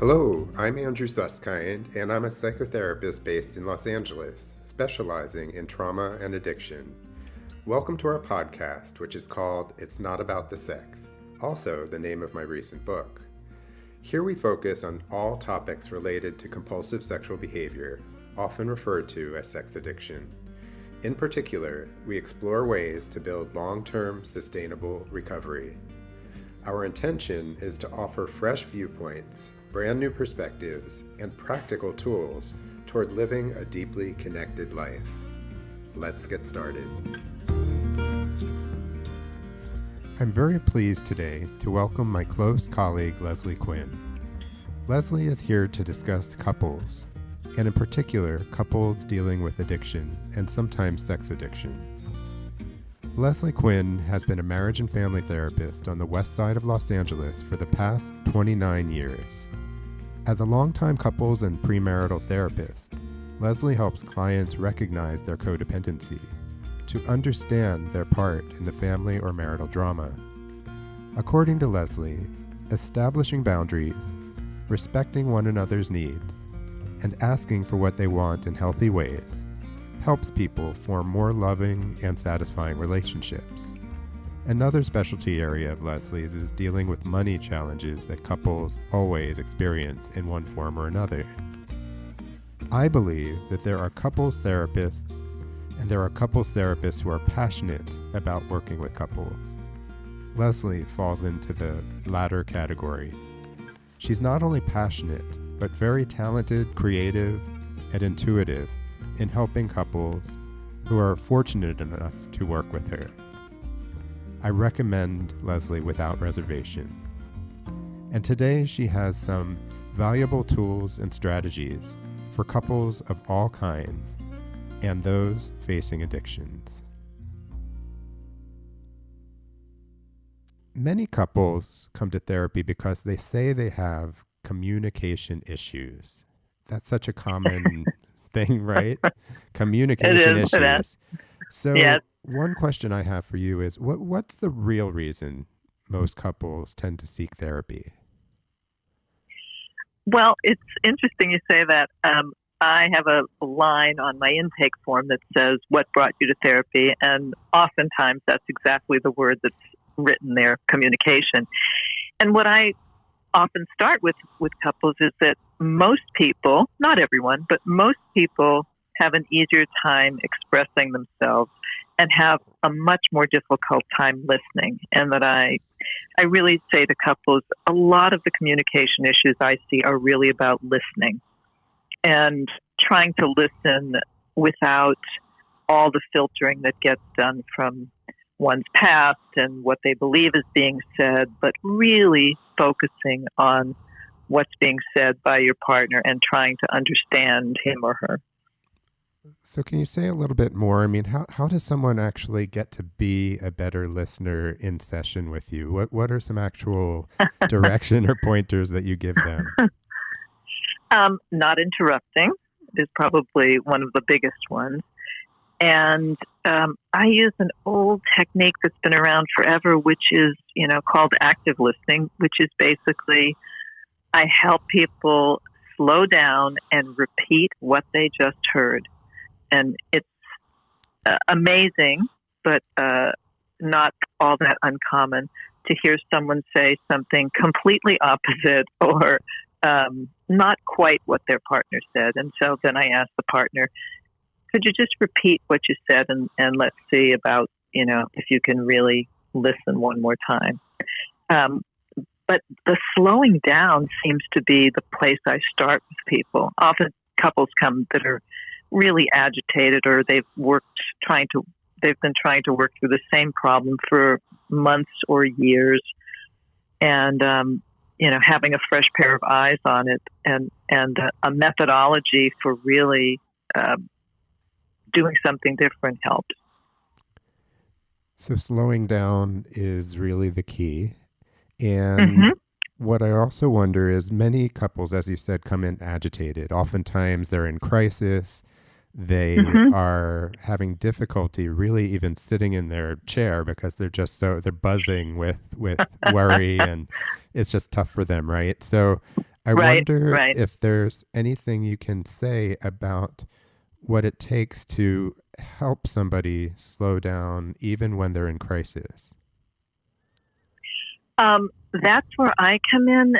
Hello, I'm Andrew Suskind, and I'm a psychotherapist based in Los Angeles, specializing in trauma and addiction. Welcome to our podcast, which is called It's Not About the Sex, also the name of my recent book. Here we focus on all topics related to compulsive sexual behavior, often referred to as sex addiction. In particular, we explore ways to build long-term, sustainable recovery. Our intention is to offer fresh viewpoints, brand new perspectives, and practical tools toward living a deeply connected life. Let's get started. I'm very pleased today to welcome my close colleague, Leslie Quinn. Leslie is here to discuss couples, and in particular, couples dealing with addiction and sometimes sex addiction. Leslie Quinn has been a marriage and family therapist on the west side of Los Angeles for the past 29 years. As a longtime couples and premarital therapist, Leslie helps clients recognize their codependency, to understand their part in the family or marital drama. According to Leslie, establishing boundaries, respecting one another's needs, and asking for what they want in healthy ways helps people form more loving and satisfying relationships. Another specialty area of Leslie's is dealing with money challenges that couples always experience in one form or another. I believe that there are couples therapists, and there are couples therapists who are passionate about working with couples. Leslie falls into the latter category. She's not only passionate, but very talented, creative, and intuitive in helping couples who are fortunate enough to work with her. I recommend Leslie without reservation. And today she has some valuable tools and strategies for couples of all kinds and those facing addictions. Many couples come to therapy because they say they have communication issues. That's such a common thing, right? Communication issues. So yes. One question I have for you is, what's the real reason most couples tend to seek therapy? Well, it's interesting you say that. I have a line on my intake form that says, "What brought you to therapy?" And oftentimes that's exactly the word that's written there, communication. And what I often start with couples is that most people, not everyone, but most people have an easier time expressing themselves and have a much more difficult time listening. And that I really say to couples, a lot of the communication issues I see are really about listening and trying to listen without all the filtering that gets done from one's past and what they believe is being said, but really focusing on what's being said by your partner and trying to understand him or her. So can you say a little bit more? I mean, how does someone actually get to be a better listener in session with you? What are some actual direction or pointers that you give them? Not interrupting is probably one of the biggest ones. And I use an old technique that's been around forever, which is, called active listening, which is basically I help people slow down and repeat what they just heard. And it's amazing, but not all that uncommon to hear someone say something completely opposite or not quite what their partner said. And so then I ask the partner, could you just repeat what you said and let's see about, if you can really listen one more time. But the slowing down seems to be the place I start with people. Often couples come that are really agitated or they've been trying to work through the same problem for months or years. And, having a fresh pair of eyes on it and a methodology for really doing something different helps. So slowing down is really the key. And what I also wonder is many couples, as you said, come in agitated. Oftentimes they're in crisis. They are having difficulty really even sitting in their chair because they're just they're buzzing with worry and it's just tough for them, right? So I Right, wonder right. if there's anything you can say about what it takes to help somebody slow down even when they're in crisis. That's where I come in,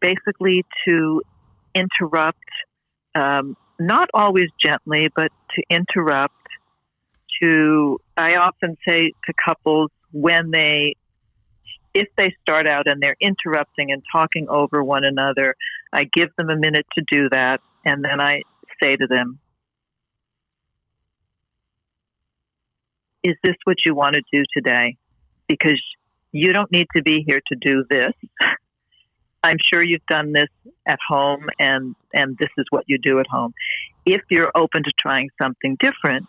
basically to interrupt, not always gently, but to interrupt. I often say to couples if they start out and they're interrupting and talking over one another, I give them a minute to do that, and then I say to them, is this what you want to do today? Because you don't need to be here to do this. I'm sure you've done this at home, and this is what you do at home. If you're open to trying something different,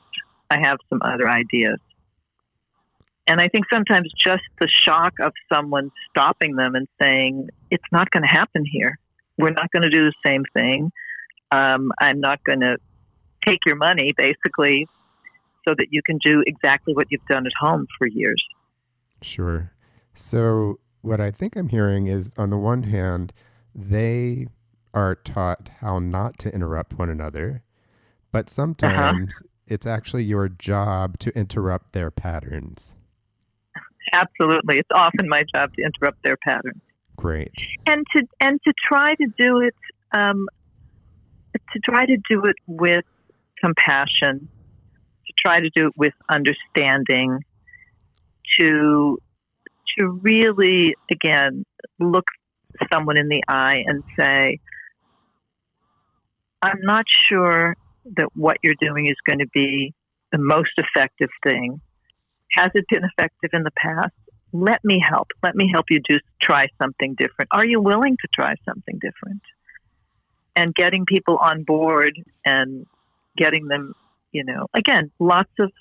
I have some other ideas. And I think sometimes just the shock of someone stopping them and saying, it's not going to happen here. We're not going to do the same thing. I'm not going to take your money, basically, so that you can do exactly what you've done at home for years. Sure. So what I think I'm hearing is, on the one hand, they are taught how not to interrupt one another, but sometimes it's actually your job to interrupt their patterns. Absolutely. It's often my job to interrupt their patterns. Great. And to try to do it, with compassion, to try to do it with understanding, to really, again, look someone in the eye and say, I'm not sure that what you're doing is going to be the most effective thing. Has it been effective in the past? Let me help. Let me help you try something different. Are you willing to try something different? And getting people on board and getting them, again, lots of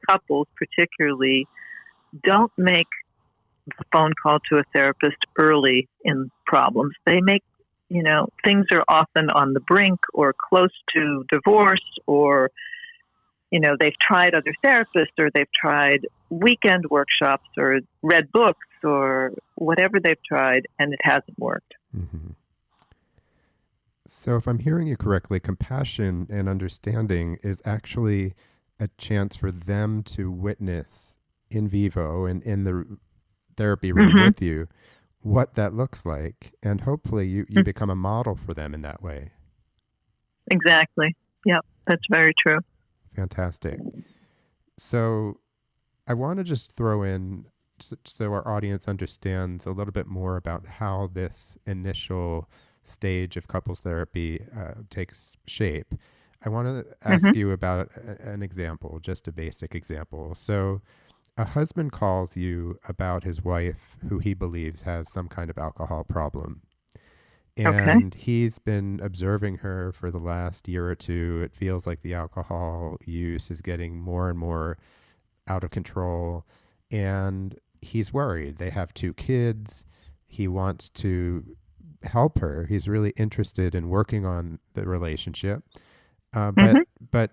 couples particularly don't make the phone call to a therapist early in problems. They make, things are often on the brink or close to divorce, or they've tried other therapists, or they've tried weekend workshops or read books or whatever they've tried, and it hasn't worked. Mm-hmm. So if I'm hearing you correctly, compassion and understanding is actually a chance for them to witness in vivo and in the therapy room with you what that looks like. And hopefully you become a model for them in that way. Exactly. Yeah, that's very true. Fantastic. So I want to just throw in, so our audience understands a little bit more about how this initial stage of couples therapy takes shape. I want to ask you about an example, just a basic example. So a husband calls you about his wife who he believes has some kind of alcohol problem. And he's been observing her for the last year or two. It feels like the alcohol use is getting more and more out of control. And he's worried. They have 2 kids. He wants to help her. He's really interested in working on the relationship. But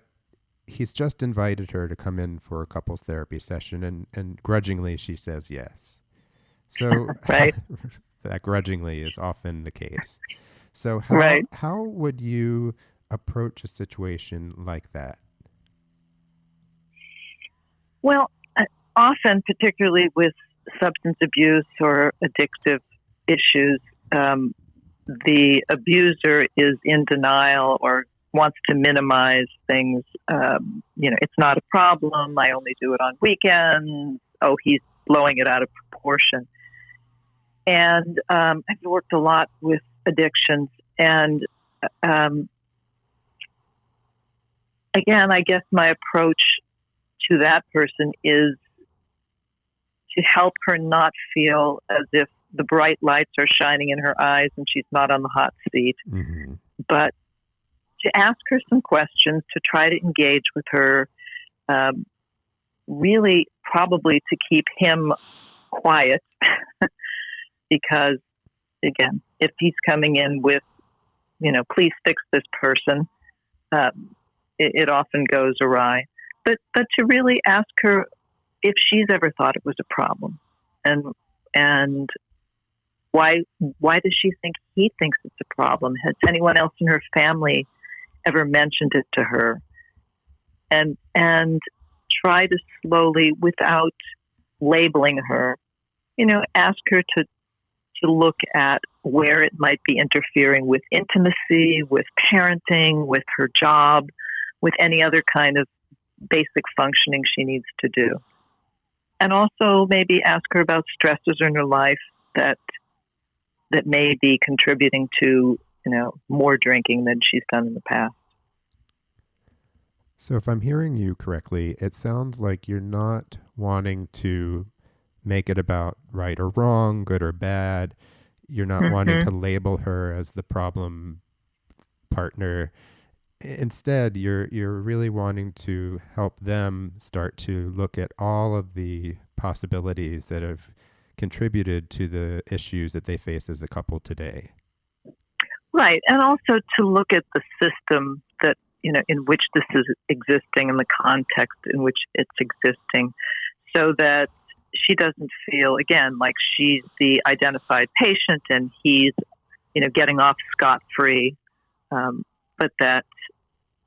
he's just invited her to come in for a couples therapy session, and grudgingly she says yes. So that grudgingly is often the case. So how would you approach a situation like that? Well, often, particularly with substance abuse or addictive issues, the abuser is in denial or wants to minimize things. It's not a problem. I only do it on weekends. Oh, he's blowing it out of proportion. And I've worked a lot with addictions. And again, I guess my approach to that person is to help her not feel as if the bright lights are shining in her eyes and she's not on the hot seat, but to ask her some questions, to try to engage with her, really probably to keep him quiet. Because, again, if he's coming in with, please fix this person, it often goes awry. But to really ask her if she's ever thought it was a problem, and why does she think he thinks it's a problem? Has anyone else in her family ever mentioned it to her? And try to slowly, without labeling her, ask her to look at where it might be interfering with intimacy, with parenting, with her job, with any other kind of basic functioning she needs to do. And also maybe ask her about stresses in her life that may be contributing to, more drinking than she's done in the past. So if I'm hearing you correctly, it sounds like you're not wanting to make it about right or wrong, good or bad. You're not wanting to label her as the problem partner. Instead, you're really wanting to help them start to look at all of the possibilities that have contributed to the issues that they face as a couple today. Right. And also to look at the system that, in which this is existing and the context in which it's existing, so that she doesn't feel, again, like she's the identified patient and he's, getting off scot-free, but that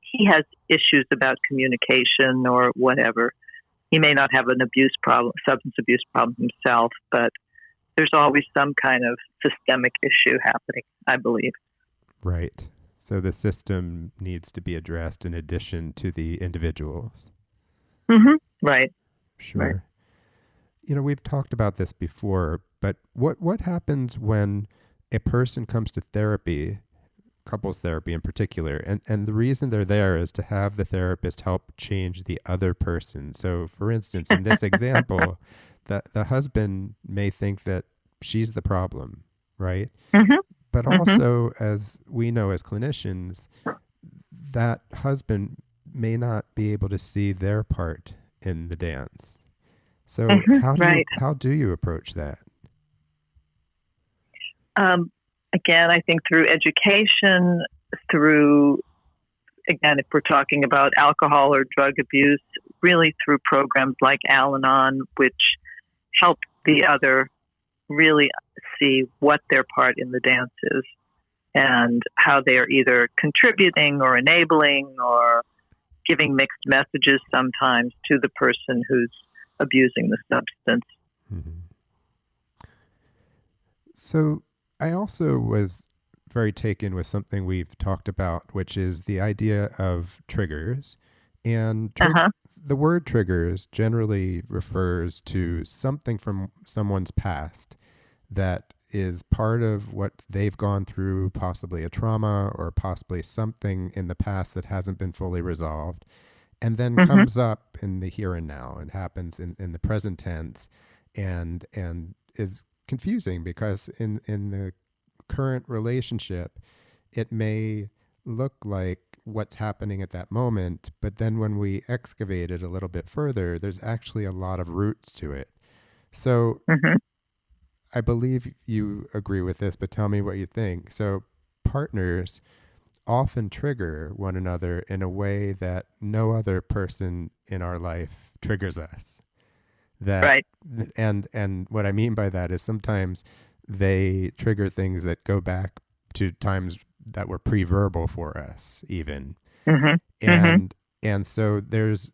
he has issues about communication or whatever. He may not have an substance abuse problem himself, but there's always some kind of systemic issue happening, I believe. Right. So the system needs to be addressed in addition to the individuals. Right. Sure. Right. We've talked about this before, but what happens when a person comes to therapy, couples therapy in particular, and the reason they're there is to have the therapist help change the other person? So for instance, in this example, the husband may think that she's the problem, right? But also, as we know as clinicians, that husband may not be able to see their part in the dance. So how do you approach that? Again, I think through education, again, if we're talking about alcohol or drug abuse, really through programs like Al-Anon, which help the other really see what their part in the dance is and how they are either contributing or enabling or giving mixed messages sometimes to the person who's abusing the substance. So I also was very taken with something we've talked about, which is the idea of triggers. And the word triggers generally refers to something from someone's past that is part of what they've gone through, possibly a trauma or possibly something in the past that hasn't been fully resolved, and then comes up in the here and now and happens in the present tense and is confusing because in the current relationship, it may look like what's happening at that moment, but then when we excavate it a little bit further, there's actually a lot of roots to it. So I believe you agree with this, but tell me what you think. So partners often trigger one another in a way that no other person in our life triggers us. And what I mean by that is sometimes they trigger things that go back to times that were pre-verbal for us even. And so there's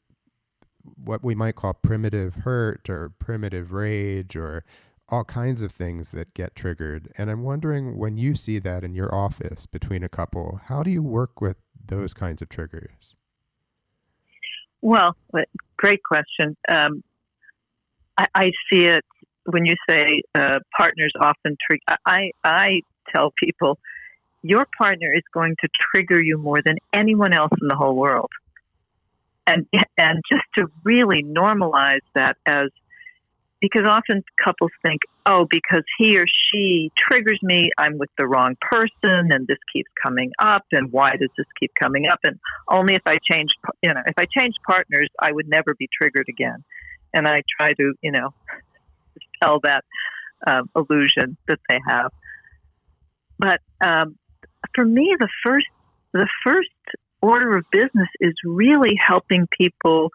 what we might call primitive hurt or primitive rage or all kinds of things that get triggered. And I'm wondering, when you see that in your office between a couple, how do you work with those kinds of triggers? Well, great question. I see it when you say partners often trigger. I tell people, your partner is going to trigger you more than anyone else in the whole world. And just to really normalize that because often couples think, oh, because he or she triggers me, I'm with the wrong person, and this keeps coming up, and why does this keep coming up? And only if I change partners, I would never be triggered again. And I try to, dispel that illusion that they have. But for me, the first order of business is really helping people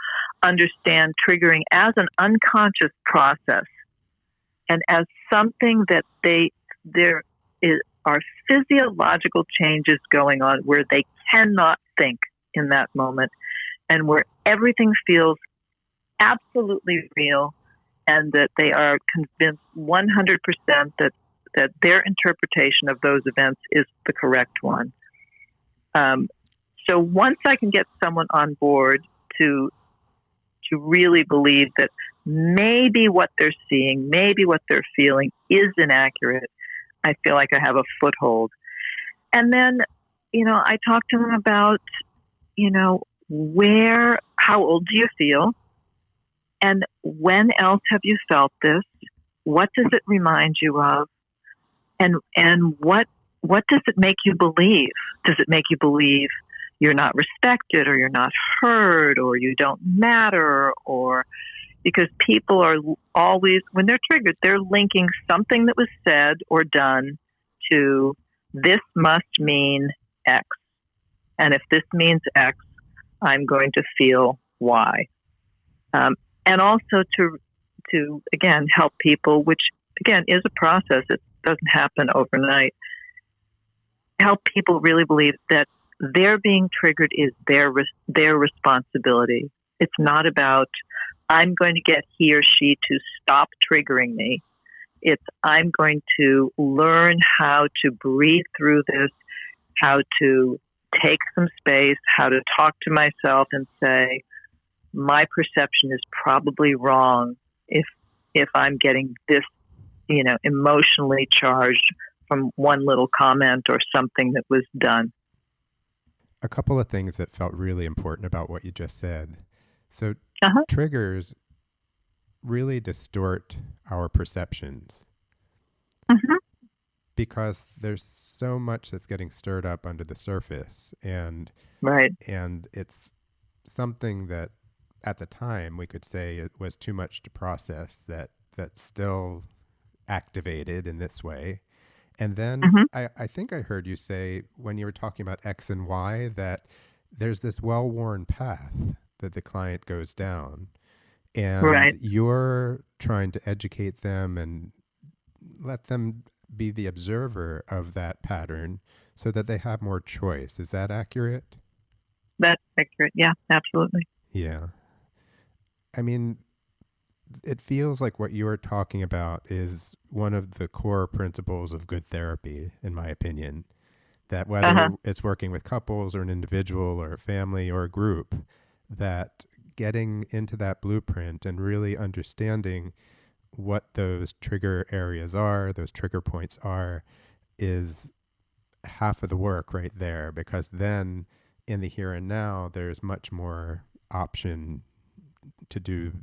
understand triggering as an unconscious process and as something that are physiological changes going on where they cannot think in that moment, and where everything feels absolutely real, and that they are convinced 100% that their interpretation of those events is the correct one. So once I can get someone on board to really believe that maybe what they're seeing, maybe what they're feeling is inaccurate, I feel like I have a foothold. And then, I talk to them about, how old do you feel? And when else have you felt this? What does it remind you of? And what does it make you believe? Does it make you believe you're not respected, or you're not heard, or you don't matter? Or because people are always, when they're triggered, they're linking something that was said or done to this must mean X. And if this means X, I'm going to feel Y. And also to again help people, which again is a process. It doesn't happen overnight. Help people really believe that their being triggered is their responsibility. It's not about I'm going to get he or she to stop triggering me. It's I'm going to learn how to breathe through this, how to take some space, how to talk to myself and say, my perception is probably wrong if I'm getting this, emotionally charged from one little comment or something that was done. A couple of things that felt really important about what you just said. So triggers really distort our perceptions because there's so much that's getting stirred up under the surface, and it's something that at the time we could say it was too much to process that's still activated in this way. And then I think I heard you say when you were talking about X and Y that there's this well-worn path that the client goes down, and you're trying to educate them and let them be the observer of that pattern so that they have more choice. Is that accurate? That's accurate. Yeah, absolutely. Yeah. I mean, it feels like what you're talking about is one of the core principles of good therapy, in my opinion, that whether it's working with couples or an individual or a family or a group, that getting into that blueprint and really understanding what those trigger areas are, those trigger points are, is half of the work right there, because then in the here and now, there's much more option to do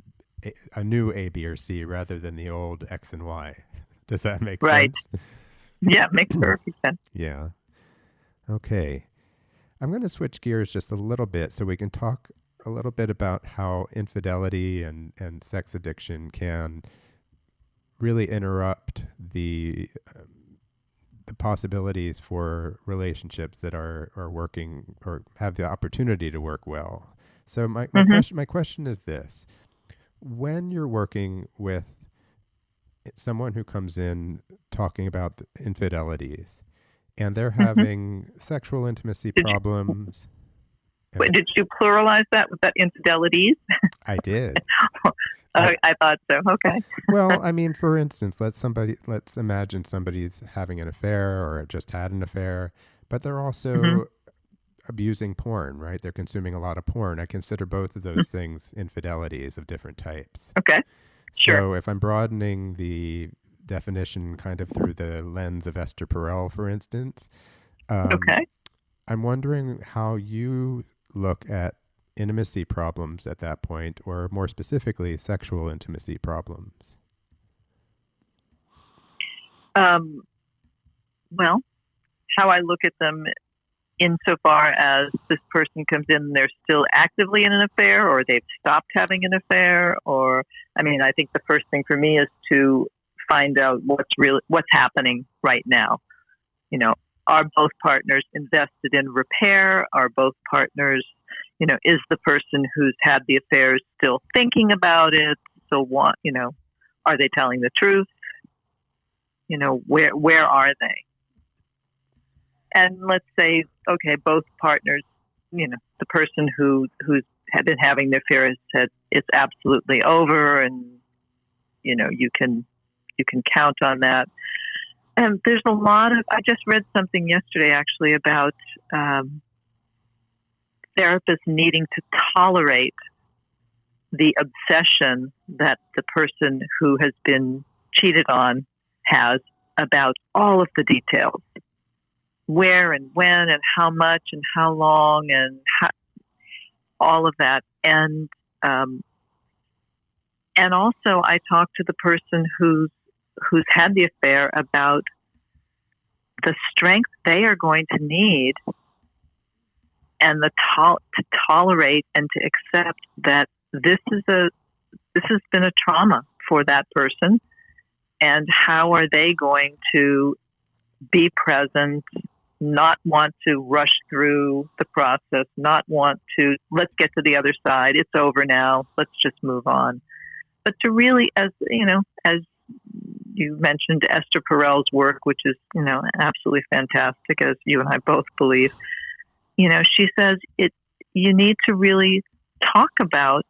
a new A, B, or C rather than the old X and Y. Does that make sense? Yeah, it makes perfect sense. Yeah. Okay. I'm going to switch gears just a little bit so we can talk a little bit about how infidelity and sex addiction can really interrupt the possibilities for relationships that are working or have the opportunity to work well. So my question is this. When you're working with someone who comes in talking about infidelities and they're having sexual intimacy problems. Wait, did you pluralize that with that infidelities? I did. I thought so. Okay. Well, I mean, for instance, let's imagine somebody's having an affair or just had an affair, but they're also abusing porn, right? They're consuming a lot of porn. I consider both of those things infidelities of different types. Okay. Sure. So if I'm broadening the definition kind of through the lens of Esther Perel, for instance, I'm wondering how you look at intimacy problems at that point, or more specifically, sexual intimacy problems. Well, how I look at them insofar as this person comes in and they're still actively in an affair, or they've stopped having an affair, or, I mean, I think the first thing for me is to find out what's happening right now. You know, are both partners invested in repair? Are both partners, you know, is the person who's had the affair still thinking about it? So what, you know, are they telling the truth? where are they? And let's say, okay, both partners, the person who's had been having the affair has said it's absolutely over, and you can count on that. And there's a lot of. I just read something yesterday actually about therapists needing to tolerate the obsession that the person who has been cheated on has about all of the details, where and when and how much and how long and all of that. And also I talked to the person who's had the affair about the strength they are going to need and to tolerate and to accept that this has been a trauma for that person, and how are they going to be present, not want to rush through the process, not want to, let's get to the other side, it's over now, let's just move on. But to really, as you mentioned, Esther Perel's work, which is, absolutely fantastic, as you and I both believe, she says you need to really talk about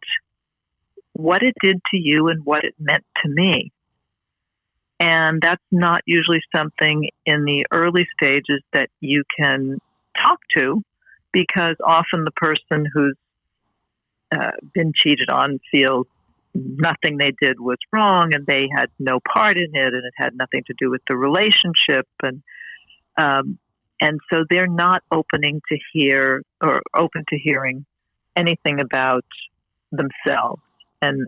what it did to you and what it meant to me. And that's not usually something in the early stages that you can talk to, because often the person who's been cheated on feels nothing they did was wrong and they had no part in it and it had nothing to do with the relationship. And so they're not open to hearing anything about themselves and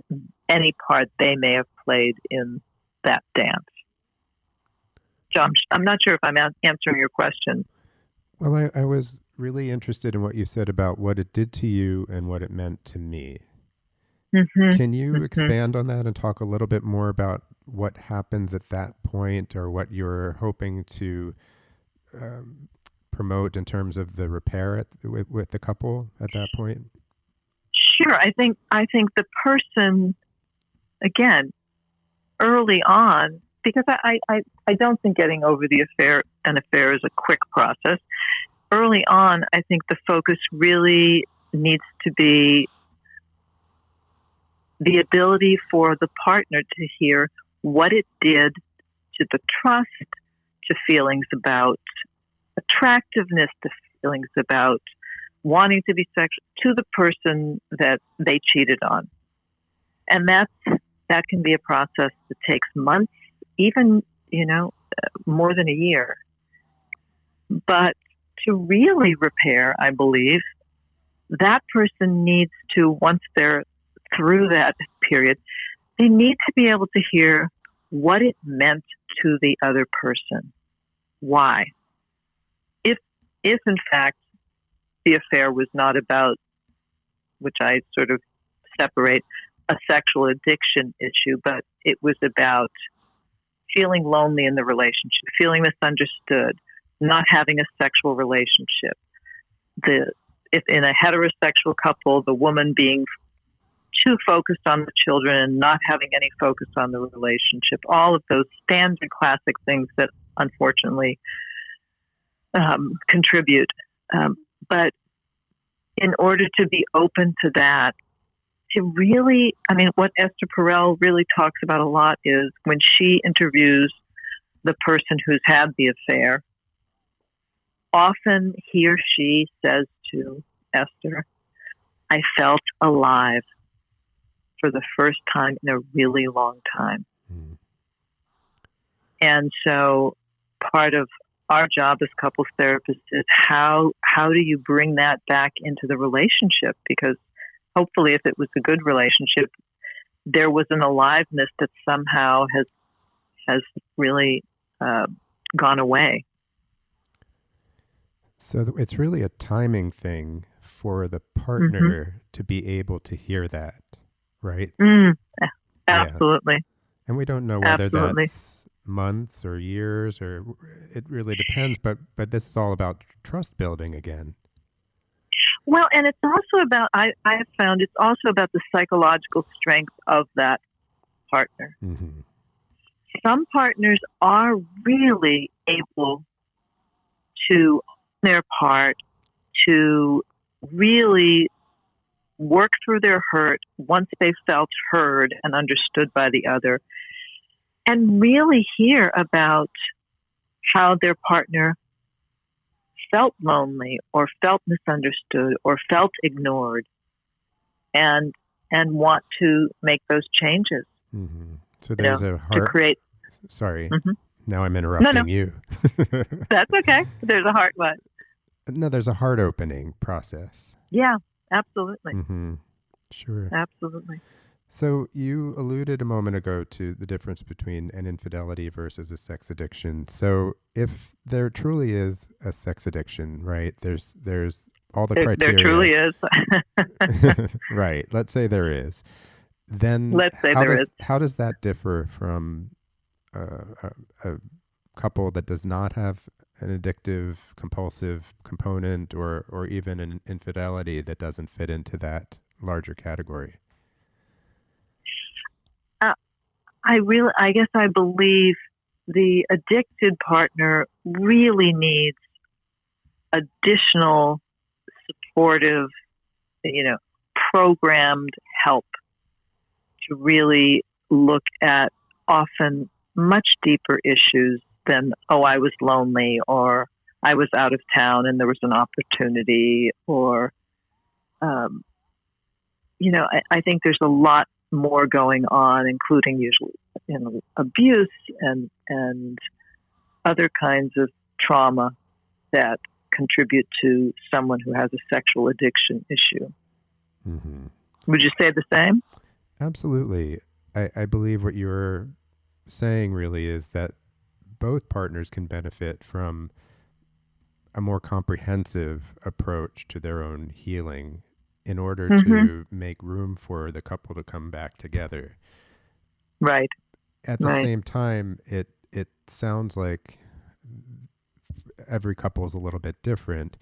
any part they may have played in that dance. So I'm not sure if I'm answering your question. Well, I was really interested in what you said about what it did to you and what it meant to me. Mm-hmm. Can you expand on that and talk a little bit more about what happens at that point, or what you're hoping to promote in terms of the repair with the couple at that point? Sure. I think the person, again, early on, because I don't think getting over an affair is a quick process. Early on, I think the focus really needs to be the ability for the partner to hear what it did to the trust, to feelings about attractiveness, to feelings about wanting to be sexual, to the person that they cheated on. And that can be a process that takes months, even, more than a year. But to really repair, I believe, that person needs to, once they're through that period, they need to be able to hear what it meant to the other person. Why? If in fact the affair was not about, which I sort of separate, a sexual addiction issue, but it was about feeling lonely in the relationship, feeling misunderstood, not having a sexual relationship. If in a heterosexual couple, the woman being too focused on the children and not having any focus on the relationship, all of those standard classic things that unfortunately contribute. But in order to be open to that, to really, what Esther Perel really talks about a lot is when she interviews the person who's had the affair, often he or she says to Esther, I felt alive for the first time in a really long time. Mm. And so part of our job as couples therapists is how do you bring that back into the relationship? Because hopefully if it was a good relationship, there was an aliveness that somehow has really gone away. So it's really a timing thing for the partner to be able to hear that, right? Absolutely. Yeah. And we don't know whether that's months or years, or it really depends, but this is all about trust building again. Well, and it's also about, I have found it's also about the psychological strength of that partner. Mm-hmm. some partners are really able to own their part, to really work through their hurt once they felt heard and understood by the other, and really hear about how their partner felt lonely or felt misunderstood or felt ignored, and want to make those changes. Mm-hmm. So there's a To heart. create. Sorry, Mm-hmm. now I'm interrupting No, you. that's okay. There's a heart what? No, there's a heart opening process. Yeah, absolutely. Mm-hmm. Sure. Absolutely. So you alluded a moment ago to the difference between an infidelity versus a sex addiction. So if there truly is a sex addiction, right? There's all the criteria. There truly is. Right. Let's say there is. Then Let's say there is. How does that differ from a couple that does not have an addictive, compulsive component, or even an infidelity that doesn't fit into that larger category? I guess I believe the addicted partner really needs additional supportive, programmed help to really look at often much deeper issues than, oh, I was lonely, or I was out of town and there was an opportunity, or, I think there's a lot more going on, including usually abuse and other kinds of trauma that contribute to someone who has a sexual addiction issue. Mm-hmm. Would you say the same? Absolutely. I believe what you're saying really is that both partners can benefit from a more comprehensive approach to their own healing in order to make room for the couple to come back together. Right. At the same time, it sounds like every couple is a little bit different,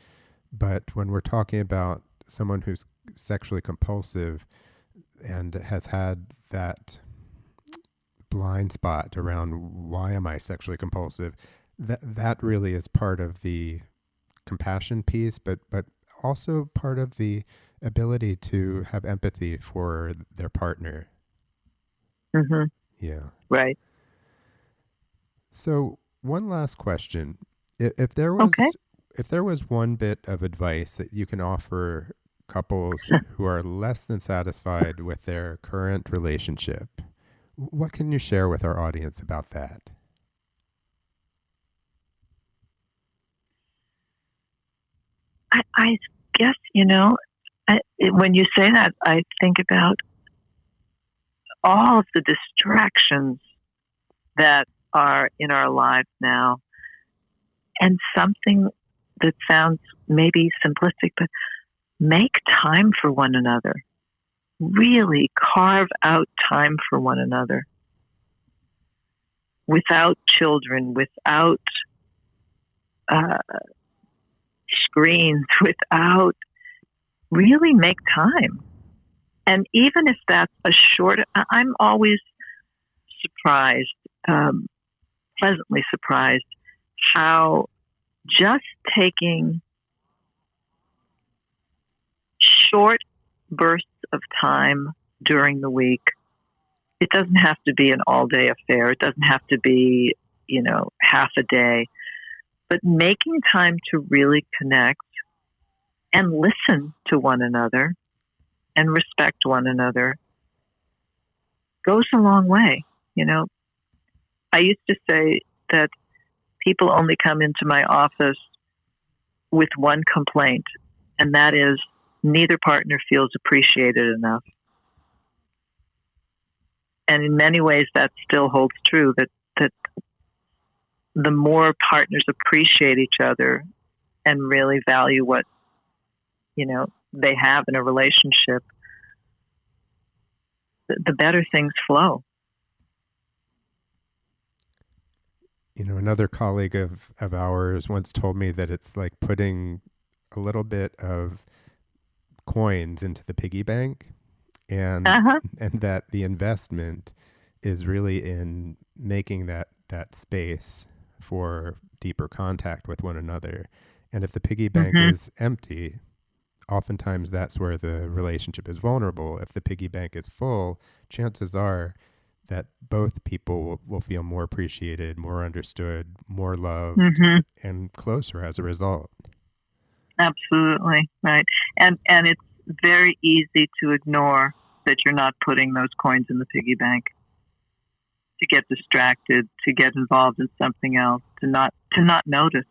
but when we're talking about someone who's sexually compulsive and has had that blind spot around why am I sexually compulsive, that really is part of the compassion piece, but also part of the ability to have empathy for their partner. Mm-hmm. Yeah. Right. So one last question. If there was one bit of advice that you can offer couples who are less than satisfied with their current relationship, what can you share with our audience about that? I guess, when you say that, I think about all of the distractions that are in our lives now. And something that sounds maybe simplistic, but make time for one another. Really carve out time for one another. Without children, without screens, without, really make time. And even if that's a short, I'm always surprised, pleasantly surprised, how just taking short bursts of time during the week, it doesn't have to be an all-day affair. It doesn't have to be, half a day. But making time to really connect and listen to one another and respect one another goes a long way. I used to say that people only come into my office with one complaint, and that is neither partner feels appreciated enough. And in many ways, that still holds true, that the more partners appreciate each other and really value what, they have in a relationship, the better things flow. Another colleague of ours once told me that it's like putting a little bit of coins into the piggy bank, and and that the investment is really in making that space for deeper contact with one another. And if the piggy bank Mm-hmm. is empty, oftentimes that's where the relationship is vulnerable. If the piggy bank is full, chances are that both people will feel more appreciated, more understood, more loved, Mm-hmm. and closer as a result. Absolutely. Right. And it's very easy to ignore that you're not putting those coins in the piggy bank, to get distracted, to get involved in something else, to not notice.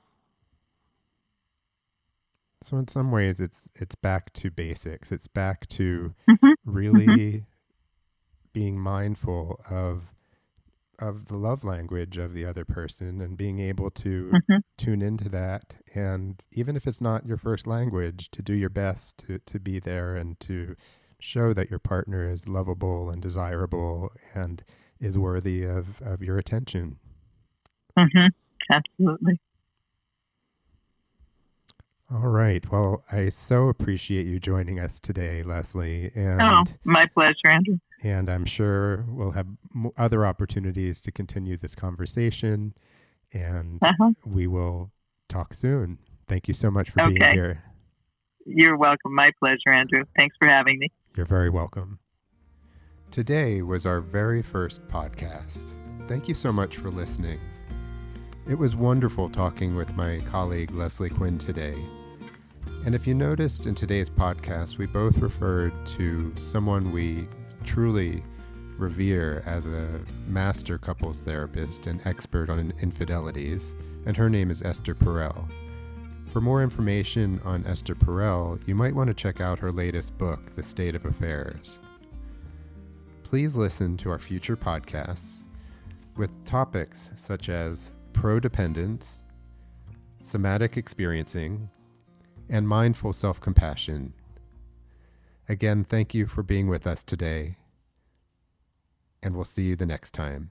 So in some ways it's back to basics. It's back to Mm-hmm. Mm-hmm. really being mindful of the love language of the other person and being able to Mm-hmm. tune into that. And even if it's not your first language, to do your best to be there and to show that your partner is lovable and desirable and is worthy of your attention. Mm-hmm. Absolutely. All right. Well, I so appreciate you joining us today, Leslie. Oh, my pleasure, Andrew. And I'm sure we'll have other opportunities to continue this conversation, and Uh-huh. we will talk soon. Thank you so much for being Okay. here. You're welcome. My pleasure, Andrew. Thanks for having me. You're very welcome. Today was our very first podcast. Thank you so much for listening. It was wonderful talking with my colleague Leslie Quinn today. And if you noticed in today's podcast, we both referred to someone we truly revere as a master couples therapist and expert on infidelities, and her name is Esther Perel. For more information on Esther Perel, you might want to check out her latest book, The State of Affairs. Please listen to our future podcasts with topics such as prodependence, somatic experiencing, and mindful self-compassion. Again, thank you for being with us today, and we'll see you the next time.